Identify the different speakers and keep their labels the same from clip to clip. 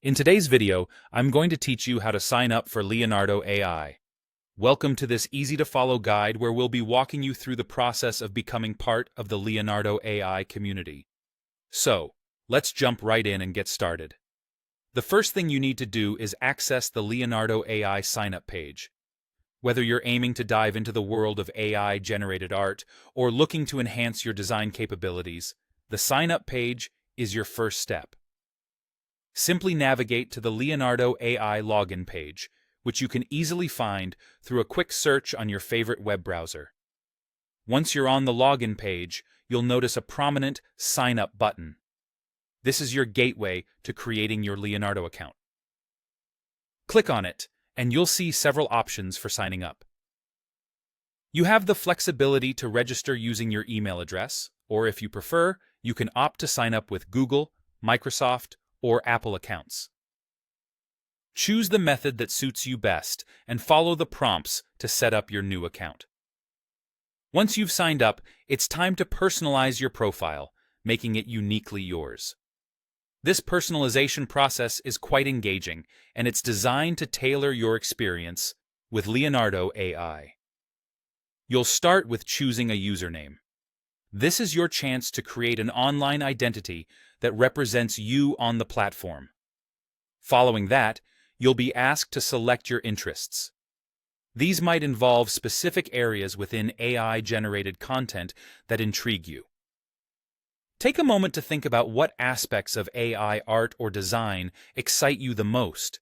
Speaker 1: In today's video, I'm going to teach you how to sign up for Leonardo AI. Welcome to this easy-to-follow guide where we'll be walking you through the process of becoming part of the Leonardo AI community. So, let's jump right in and get started. The first thing you need to do is access the Leonardo AI sign-up page. Whether you're aiming to dive into the world of AI-generated art or looking to enhance your design capabilities, the sign-up page is your first step. Simply navigate to the Leonardo AI login page, which you can easily find through a quick search on your favorite web browser. Once you're on the login page, you'll notice a prominent Sign Up button. This is your gateway to creating your Leonardo account. Click on it, and you'll see several options for signing up. You have the flexibility to register using your email address, or if you prefer, you can opt to sign up with Google, Microsoft, or Apple accounts. Choose the method that suits you best and follow the prompts to set up your new account. Once you've signed up, it's time to personalize your profile, making it uniquely yours. This personalization process is quite engaging, and it's designed to tailor your experience with Leonardo AI. You'll start with choosing a username. This is your chance to create an online identity that represents you on the platform. Following that, you'll be asked to select your interests. These might involve specific areas within AI-generated content that intrigue you. Take a moment to think about what aspects of AI art or design excite you the most.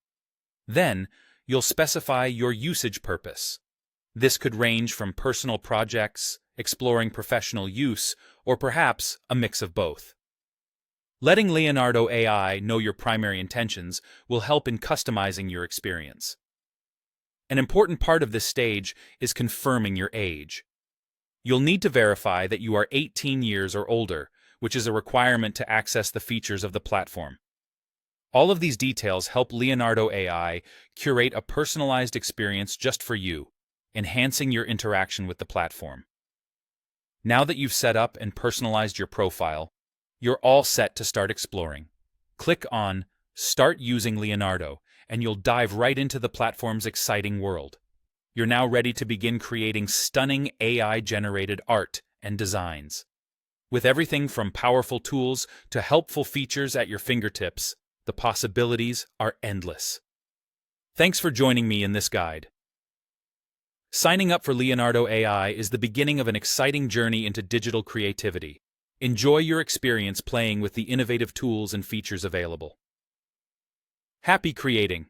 Speaker 1: Then, you'll specify your usage purpose. This could range from personal projects, exploring professional use, or perhaps a mix of both. Letting Leonardo AI know your primary intentions will help in customizing your experience. An important part of this stage is confirming your age. You'll need to verify that you are 18 years or older, which is a requirement to access the features of the platform. All of these details help Leonardo AI curate a personalized experience just for you, enhancing your interaction with the platform. Now that you've set up and personalized your profile, you're all set to start exploring. Click on Start Using Leonardo, and you'll dive right into the platform's exciting world. You're now ready to begin creating stunning AI-generated art and designs. With everything from powerful tools to helpful features at your fingertips, the possibilities are endless. Thanks for joining me in this guide. Signing up for Leonardo AI is the beginning of an exciting journey into digital creativity. Enjoy your experience playing with the innovative tools and features available. Happy creating!